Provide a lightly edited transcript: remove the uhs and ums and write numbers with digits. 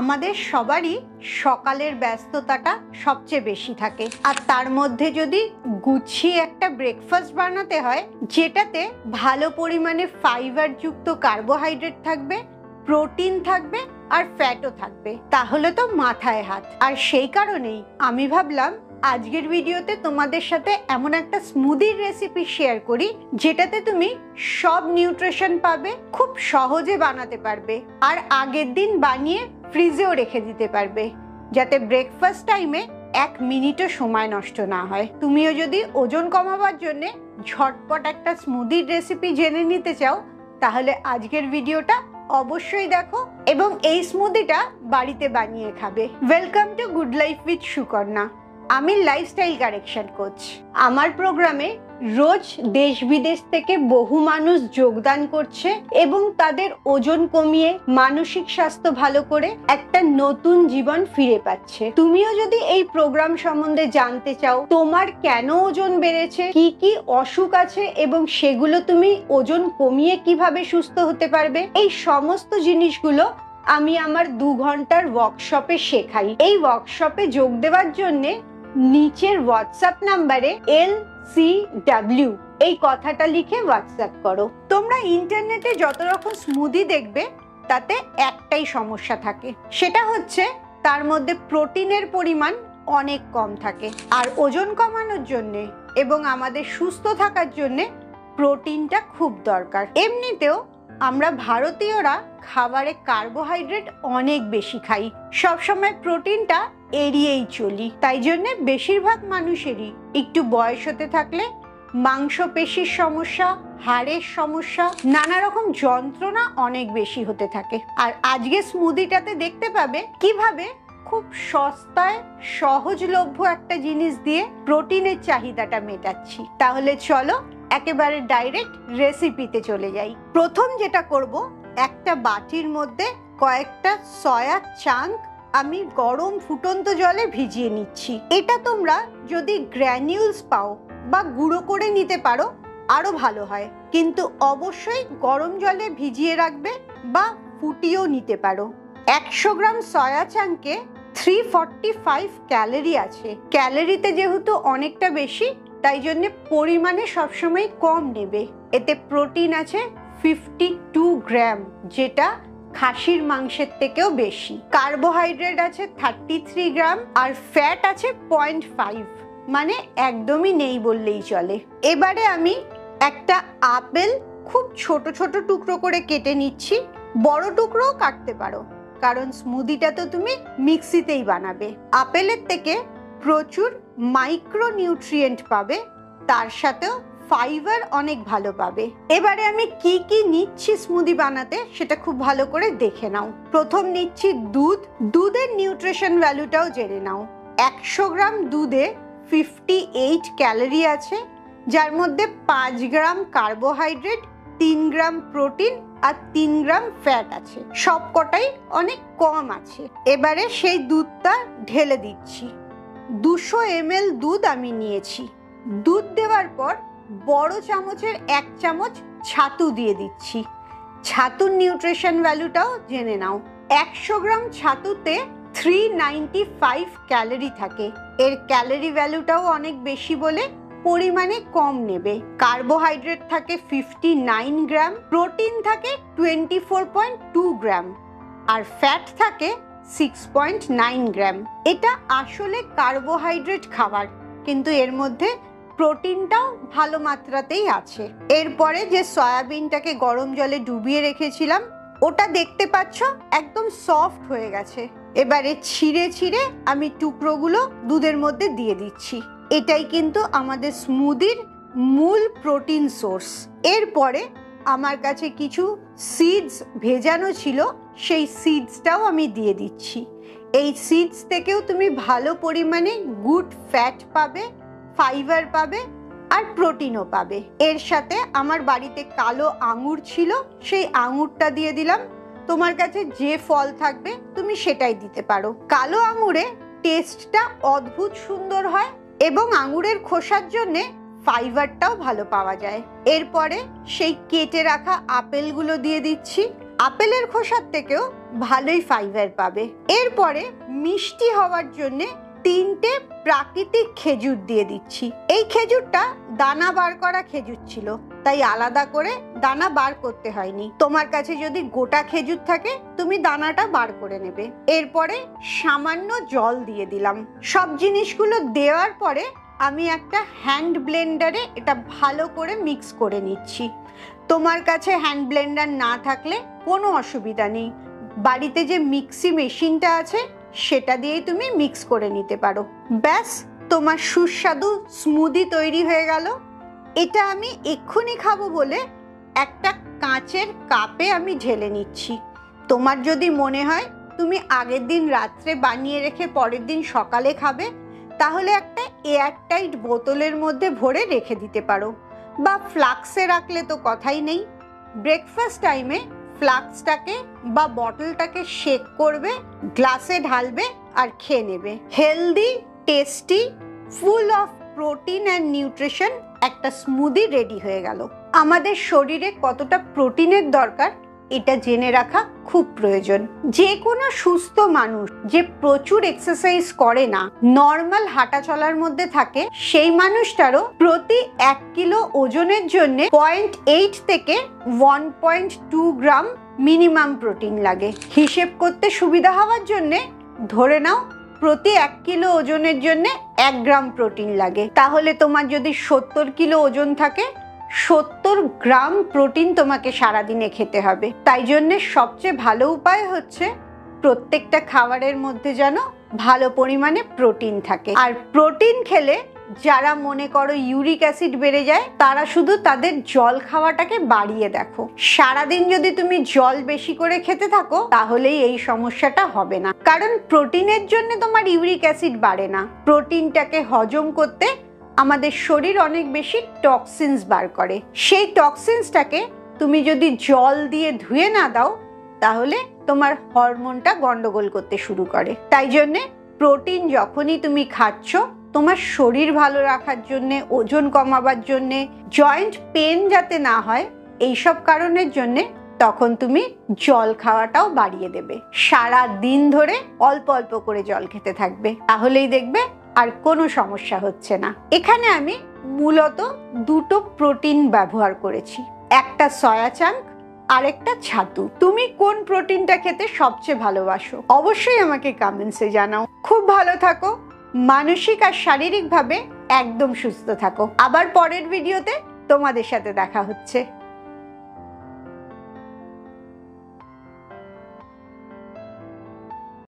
আমাদের সবারই সকালের ব্যস্ততাটা সবচেয়ে বেশি থাকে, আর তার মধ্যে যদি গুছিয়ে একটা ব্রেকফাস্ট বানাতে হয় যেটাতে ভালো পরিমাণে ফাইবার যুক্ত কার্বোহাইড্রেট থাকবে, প্রোটিন থাকবে আর ফ্যাটও থাকবে, তাহলে তো মাথায় হাত। আর সেই কারণেই আমি ভাবলাম আজকের ভিডিওতে তোমাদের সাথে এমন একটা স্মুদির রেসিপি শেয়ার করি যেটাতে তুমি সব নিউট্রিশন পাবে, খুব সহজে বানাতে পারবে আর আগের দিন বানিয়ে ফ্রিজেও রেখে দিতে পারবে, যাতে ব্রেকফাস্ট টাইমে 1 মিনিটও সময় নষ্ট না হয়। তুমিও যদি ওজন কমাবার জন্য ঝটপট একটা স্মুদির রেসিপি জেনে নিতে চাও, তাহলে আজকের ভিডিওটা অবশ্যই দেখো এবং এই স্মুদিটা বাড়িতে বানিয়ে খাবে। Welcome to good life with Sukanya. আমি লাইফস্টাইল কারেকশন কোচ। আমার প্রোগ্রামে রোজ দেশ বিদেশ থেকে বহু মানুষ যোগদান করছে এবং তাদের ওজন কমিয়ে মানসিক স্বাস্থ্য ভালো করে একটা নতুন জীবন ফিরে পাচ্ছে। তুমিও যদি এই প্রোগ্রাম সম্বন্ধে জানতে চাও, তোমার কেন ওজন বেড়েছে, কি কি অসুখ আছে এবং সেগুলো তুমি ওজন কমিয়ে কিভাবে সুস্থ হতে পারবে, এই সমস্ত জিনিসগুলো আমি আমার 2 ঘন্টার ওয়ার্কশপে শেখাই। এই ওয়ার্কশপে যোগ দেওয়ার জন্যে নিচের হোয়াটসঅ্যাপ নাম্বারে LCW এই কথাটা লিখে হোয়াটসঅ্যাপ করো। তোমরা ইন্টারনেটে যত রকম স্মুদি দেখবে তাতে একটাই সমস্যা থাকে, সেটা হচ্ছে তার মধ্যে প্রোটিনের পরিমাণ অনেক কম থাকে। আর ওজন কমানোর জন্যে এবং আমাদের সুস্থ থাকার জন্যে প্রোটিনটা খুব দরকার। এমনিতেও আমরা ভারতীয়রা খাবারে কার্বোহাইড্রেট অনেক বেশি খাই, সবসময় প্রোটিনটা এড়িয়েই চলি। তাই জন্যে বেশিরভাগ মানুষেরই একটু বয়স হতে থাকলে মাংসপেশির সমস্যা, হাড়ের সমস্যা, নানা রকম যন্ত্রণা অনেক বেশি হতে থাকে। আর আজকে স্মুদিটাতে দেখতে পাবে কিভাবে খুব সস্তায় সহজলভ্য একটা জিনিস দিয়ে প্রোটিনের চাহিদাটা মেটাচ্ছি। তাহলে চলো একেবারে ডাইরেক্ট রেসিপিতে চলে যাই। প্রথম যেটা করব, একটা বাটির মধ্যে কয়েকটা সয়া চাঙ্ক আমি গরম ফুটন্ত জলে ভিজিয়ে নিচ্ছি। এটা তোমরা যদি গ্র্যানিউলস পাও বা গুঁড়ো করে নিতে পারো আরো ভালো হয়, কিন্তু অবশ্যই গরম জলে ভিজিয়ে রাখবে বা ফুটিয়েও নিতে পারো। 100 গ্রাম সয়া চাঙ্কে 345 ক্যালোরি আছে। ক্যালোরিতে যেহেতু অনেকটা বেশি, তাই জন্য পরিমাণে সবসময় কম নেবে। এতে প্রোটিন আছে 52 গ্রাম, যেটা খাসির মাংসের থেকেও বেশি। কার্বোহাইড্রেট আছে 33 গ্রাম আর ফ্যাট আছে 0.5, মানে একদমই নেই বললেই চলে। এবারে আমি একটা আপেল খুব ছোট ছোট টুকরো করে কেটে নিচ্ছি। বড় টুকরোও কাটতে পারো, কারণ স্মুদিটা তো তুমি মিক্সিতেই বানাবে। আপেলের থেকে প্রচুর মাইক্রো নিউট্রিয়েন্ট পাবে, তার সাথেও ফাইবার অনেক ভালো পাবে। এবারে আমি কি কি নিচ্ছি স্মুদি বানাতে সেটা খুব ভালো করে দেখে নাও। প্রথম নিচ্ছি দুধ। দুধের নিউট্রিশন ভ্যালুটাও জেনে নাও। 100 গ্রাম দুধে 58 ক্যালোরি আছে, যার মধ্যে 5 গ্রাম কার্বোহাইড্রেট, 3 গ্রাম প্রোটিন আর 3 গ্রাম ফ্যাট আছে। সবকটাই অনেক কম আছে। এবারে সেই দুধটা ঢেলে দিচ্ছি। 200 ml দুধ আমি নিয়েছি। দুধ দেওয়ার পর বড় চামচের 1 চামচ ছাতু দিয়ে দিচ্ছি। ছাতুর নিউট্রিশন ভ্যালুটাও জেনে নাও। 100 গ্রাম ছাতুতে 395 ক্যালোরি থাকে। এর ক্যালোরি ভ্যালুটাও অনেক বেশি বলে পরিমাণে কম নেবে। কার্বোহাইড্রেট থাকে 59 গ্রাম, প্রোটিন থাকে 24.2 গ্রাম আর ফ্যাট থাকে 6.9 গ্রাম। এটা আসলে কার্বোহাইড্রেট খাবার, কিন্তু এর মধ্যে প্রোটিনটাও ভালো মাত্রাতেই আছে। এরপরে যে সয়াবিনটাকে গরম জলে ডুবিয়ে রেখেছিলাম, ওটা দেখতে পাচ্ছ একদম সফট হয়ে গেছে। এবারে ছিঁড়ে ছিঁড়ে আমি টুকরোগুলো দুধের মধ্যে দিয়ে দিচ্ছি। এটাই কিন্তু আমাদের স্মুদির মূল প্রোটিন সোর্স। এরপরে আমার কাছে কিছু সিডস ভেজানো ছিল, সেই সিডসটাও আমি দিয়ে দিচ্ছি। এই সিডস থেকেও তুমি ভালো পরিমাণে গুড ফ্যাট পাবে, ফাইবার পাবে আর প্রোটিনও পাবে। এর সাথে আমার বাড়িতে কালো আঙুর ছিল, সেই আঙুরটা দিয়ে দিলাম। তোমার কাছে যে ফল থাকবে তুমি সেটাই দিতে পারো। কালো আঙুরে টেস্টটা অদ্ভুত সুন্দর হয় এবং আঙুরের খোসার জন্যে ফাইবারটাও ভালো পাওয়া যায়। এরপরে সেই কেটে রাখা আপেলগুলো দিয়ে দিচ্ছি। আপেলের খোসার থেকেও ভালোই ফাইবার পাবে। এরপরে মিষ্টি হওয়ার জন্য 3টে প্রাকৃতিক খেজুর দিয়ে দিচ্ছি। এই খেজুরটা দানা বার করা খেজুর ছিল, তাই আলাদা করে দানা বার করতে হয়নি। তোমার কাছে যদি গোটা খেজুর থাকে তুমি দানাটা বার করে নেবে। এরপরে সামান্য জল দিয়ে দিলাম। সব জিনিসগুলো দেওয়ার পরে আমি একটা হ্যান্ড ব্লেন্ডারে এটা ভালো করে মিক্স করে নিচ্ছি। তোমার কাছে হ্যান্ড ব্লেন্ডার না থাকলে কোনো অসুবিধা নেই, বাড়িতে যে মিক্সি মেশিনটা আছে সেটা দিয়েই তুমি মিক্স করে নিতে পারো। ব্যাস, তোমার সুস্বাদু স্মুদি তৈরি হয়ে গেল। এটা আমি এক্ষুনি খাবো বলে একটা কাঁচের কাপে আমি ঢেলে নিচ্ছি। তোমার যদি মনে হয় তুমি আগের দিন রাত্রে বানিয়ে রেখে পরের দিন সকালে খাবে, তাহলে একটা এয়ারটাইট বোতলের মধ্যে ভরে রেখে দিতে পারো, বা ফ্লাক্সে রাখলে তো কথাই নেই। ব্রেকফাস্ট টাইমে ফ্লাক্সটাকে বা বটলটাকে শেক করবে, গ্লাসে ঢালবে আর খেয়ে নেবে। Healthy, tasty, full of protein and nutrition একটা স্মুদি রেডি হয়ে গেল। আমাদের শরীরে কতটা প্রোটিনের দরকার এটা জেনে রাখা খুব প্রয়োজন। যে কোনো সুস্থ মানুষ যে প্রচুর এক্সারসাইজ করে না, নর্মাল হাঁটা চলার মধ্যে থাকে, সেই মানুষটারও প্রতি 1 কিলো ওজনের জন্য 0.8 থেকে 1.2 গ্রাম মিনিমাম প্রোটিন লাগে। হিসেব করতে সুবিধা হওয়ার জন্য ধরে নাও প্রতি 1 কিলো ওজনের জন্য 1 গ্রাম প্রোটিন লাগে। তাহলে তোমার যদি 70 কিলো ওজন থাকে, 70 গ্রাম প্রোটিন তোমাকে সারাদিনে খেতে হবে। তাই জন্য সবচেয়ে ভালো উপায় হচ্ছে প্রত্যেকটা খাবারের মধ্যে যেন ভালো পরিমাণে প্রোটিন থাকে। আর প্রোটিন খেলে যারা মনে করো ইউরিক অ্যাসিড বেড়ে যায়, তারা শুধু তাদের জল খাওয়াটাকে বাড়িয়ে দেখো। সারাদিন যদি তুমি জল বেশি করে খেতে থাকো তাহলেই এই সমস্যাটা হবে না, কারণ প্রোটিনের জন্য তোমার ইউরিক অ্যাসিড বাড়ে না। প্রোটিনটাকে হজম করতে আমাদের শরীর অনেক বেশি টক্সিনস বার করে। সেই টক্সিনসটাকে তুমি যদি জল দিয়ে ধুয়ে না দাও তাহলে তোমার হরমোনটা গন্ডগোল করতে শুরু করে। তাই জন্যে প্রোটিন যখনই তুমি খাচ্ছ, তোমার শরীর ভালো রাখার জন্যে, ওজন কমাবার জন্যে, জয়েন্ট পেন যাতে না হয়, এইসব কারণের জন্যে তখন তুমি জল খাওয়াটাও বাড়িয়ে দেবে। সারা দিন ধরে অল্প অল্প করে জল খেতে থাকবে, তাহলেই দেখবে আর কোনো সমস্যা হচ্ছে না। এখানে আমি মূলত 2টো প্রোটিন ব্যবহার করেছি, একটা সয়া চাঙ্ক আর একটা ছাতু। তুমি কোন প্রোটিনটা খেতে সবচেয়ে ভালোবাসো অবশ্যই আমাকে কমেন্টসে জানাও। খুব ভালো থাকো, মানসিক আর শারীরিকভাবে একদম সুস্থ থাকো। আবার পরের ভিডিওতে তোমাদের সাথে দেখা হচ্ছে।